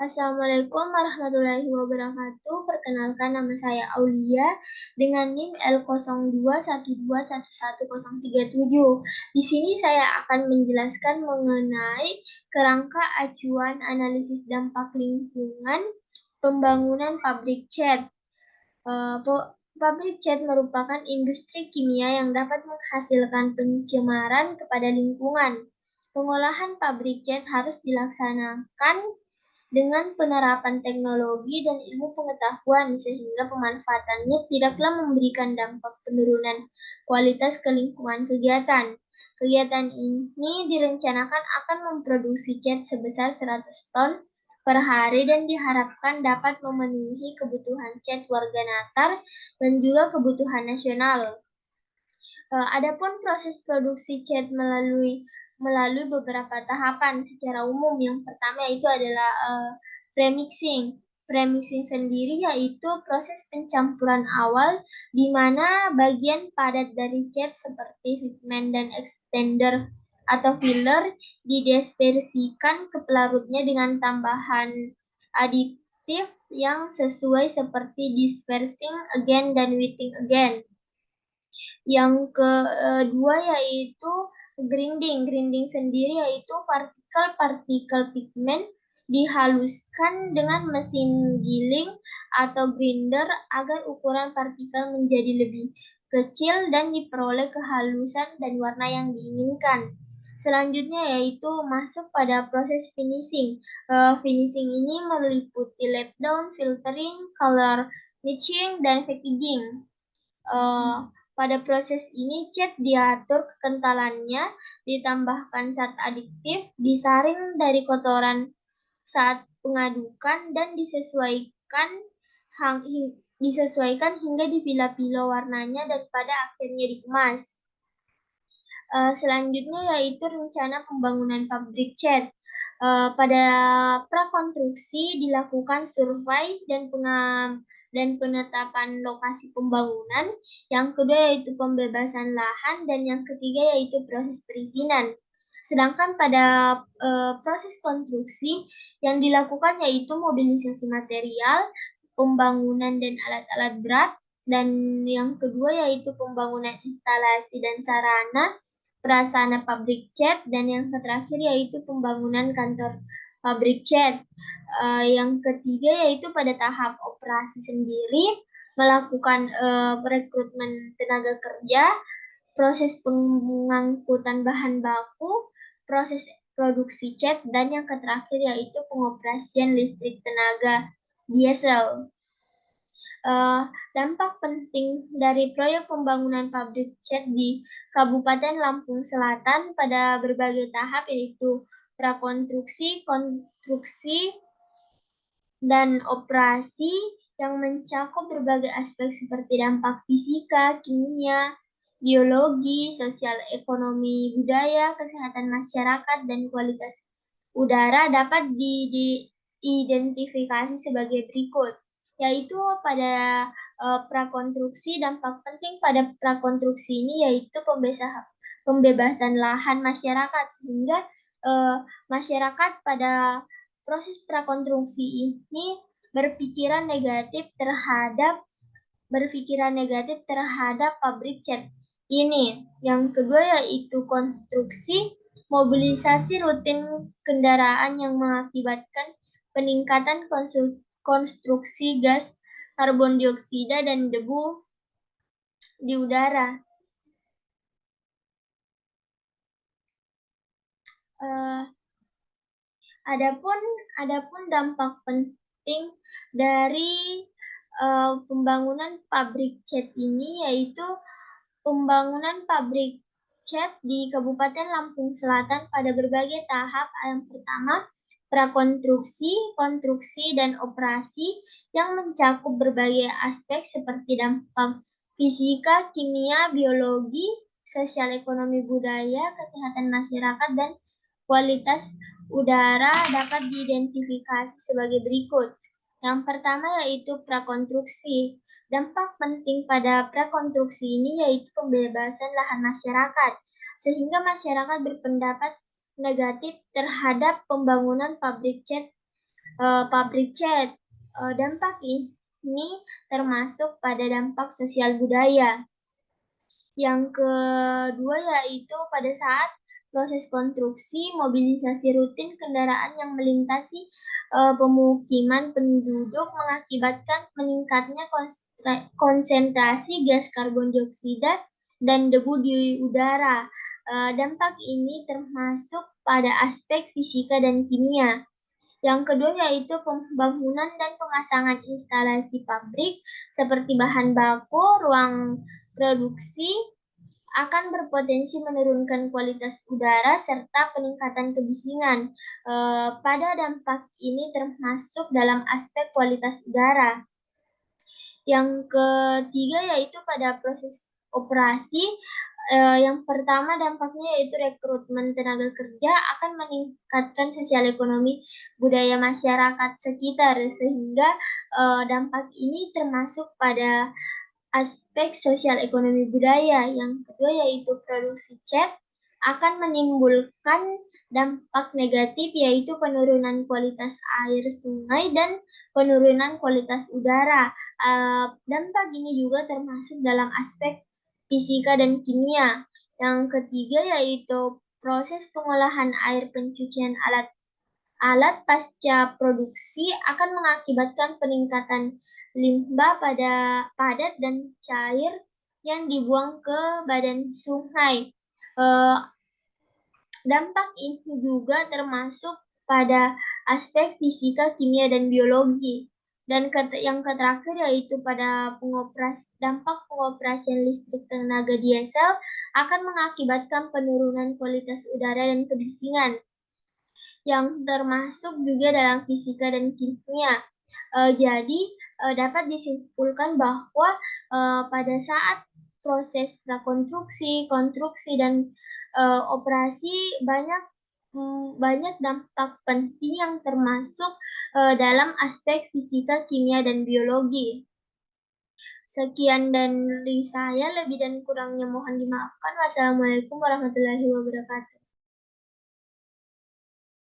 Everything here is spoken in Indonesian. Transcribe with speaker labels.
Speaker 1: Assalamualaikum warahmatullahi wabarakatuh. Perkenalkan, nama saya Aulia dengan NIM L0212111037. Di sini saya akan menjelaskan mengenai kerangka acuan analisis dampak lingkungan pembangunan pabrik cat. Pabrik cat merupakan industri kimia yang dapat menghasilkan pencemaran kepada lingkungan. Pengolahan pabrik cat harus dilaksanakan dengan penerapan teknologi dan ilmu pengetahuan sehingga pemanfaatannya tidaklah memberikan dampak penurunan kualitas ke lingkungan kegiatan. Kegiatan ini direncanakan akan memproduksi cat sebesar 100 ton per hari dan diharapkan dapat memenuhi kebutuhan cat warga Natar dan juga kebutuhan nasional. Adapun proses produksi cat melalui beberapa tahapan secara umum. Yang pertama yaitu adalah premixing. Premixing sendiri yaitu proses pencampuran awal di mana bagian padat dari cat seperti pigmen dan extender atau filler didispersikan ke pelarutnya dengan tambahan aditif yang sesuai seperti dispersing agent dan wetting agent. Yang kedua yaitu grinding. Grinding sendiri yaitu partikel-partikel pigmen dihaluskan dengan mesin giling atau grinder agar ukuran partikel menjadi lebih kecil dan diperoleh kehalusan dan warna yang diinginkan. Selanjutnya yaitu masuk pada proses finishing. Finishing ini meliputi lap down, filtering, color matching, dan packaging. Pada proses ini cat diatur kekentalannya, ditambahkan zat adiktif, disaring dari kotoran saat pengadukan dan disesuaikan hingga dipilah-pilah warnanya dan pada akhirnya dikemas. Selanjutnya yaitu rencana pembangunan pabrik cat. Pada prakonstruksi dilakukan survei dan penetapan lokasi pembangunan. Yang kedua yaitu pembebasan lahan dan yang ketiga yaitu proses perizinan. Sedangkan pada proses konstruksi yang dilakukan yaitu mobilisasi material, pembangunan dan alat-alat berat, dan yang kedua yaitu pembangunan instalasi dan sarana prasarana pabrik cat, dan yang terakhir yaitu pembangunan kantor pabrik cat. Yang ketiga yaitu pada tahap operasi sendiri melakukan rekrutmen tenaga kerja, proses pengangkutan bahan baku, proses produksi cat, dan yang terakhir yaitu pengoperasian listrik tenaga diesel. Dampak penting dari proyek pembangunan pabrik cat di Kabupaten Lampung Selatan pada berbagai tahap yaitu prakonstruksi, konstruksi, dan operasi yang mencakup berbagai aspek seperti dampak fisika, kimia, biologi, sosial, ekonomi, budaya, kesehatan masyarakat, dan kualitas udara dapat diidentifikasi sebagai berikut, yaitu pada prakonstruksi. Dampak penting pada prakonstruksi ini yaitu pembebasan lahan masyarakat sehingga masyarakat pada proses prakonstruksi ini berpikiran negatif terhadap pabrik cat ini. Yang kedua yaitu konstruksi, mobilisasi rutin kendaraan yang mengakibatkan peningkatan konstruksi gas karbon dioksida dan debu di udara. Adapun dampak penting dari pembangunan pabrik cat ini yaitu pembangunan pabrik cat di Kabupaten Lampung Selatan pada berbagai tahap. Yang pertama, prakonstruksi, konstruksi, dan operasi yang mencakup berbagai aspek seperti dampak fisika, kimia, biologi, sosial, ekonomi, budaya, kesehatan masyarakat, dan kualitas udara dapat diidentifikasi sebagai berikut. Yang pertama yaitu prakonstruksi. Dampak penting pada prakonstruksi ini yaitu pembebasan lahan masyarakat, sehingga masyarakat berpendapat negatif terhadap pembangunan pabrik cat pabrik cat. Dampak ini termasuk pada dampak sosial budaya. Yang kedua yaitu pada saat proses konstruksi, mobilisasi rutin kendaraan yang melintasi pemukiman penduduk mengakibatkan meningkatnya konsentrasi gas karbon dioksida dan debu di udara. Dampak ini termasuk pada aspek fisika dan kimia. Yang kedua yaitu pembangunan dan pemasangan instalasi pabrik seperti bahan baku, ruang produksi akan berpotensi menurunkan kualitas udara serta peningkatan kebisingan. Pada dampak ini termasuk dalam aspek kualitas udara. Yang ketiga yaitu pada proses operasi. Yang pertama dampaknya yaitu rekrutmen tenaga kerja akan meningkatkan sosial ekonomi budaya masyarakat sekitar sehingga dampak ini termasuk pada aspek sosial ekonomi budaya. Yang kedua yaitu produksi cat akan menimbulkan dampak negatif yaitu penurunan kualitas air sungai dan penurunan kualitas udara. Dampak ini juga termasuk dalam aspek fisika dan kimia. Yang ketiga yaitu proses pengolahan air pencucian alat pasca produksi akan mengakibatkan peningkatan limbah pada padat dan cair yang dibuang ke badan sungai. Dampak ini juga termasuk pada aspek fisika, kimia, dan biologi. Dan yang terakhir yaitu pada dampak pengoperasian listrik tenaga diesel akan mengakibatkan penurunan kualitas udara dan kebisingan yang termasuk juga dalam fisika dan kimia. Jadi dapat disimpulkan bahwa pada saat proses prakonstruksi, konstruksi dan operasi banyak dampak penting yang termasuk dalam aspek fisika, kimia, dan biologi. Sekian dari saya, lebih dan kurangnya mohon dimaafkan. Wassalamualaikum warahmatullahi wabarakatuh.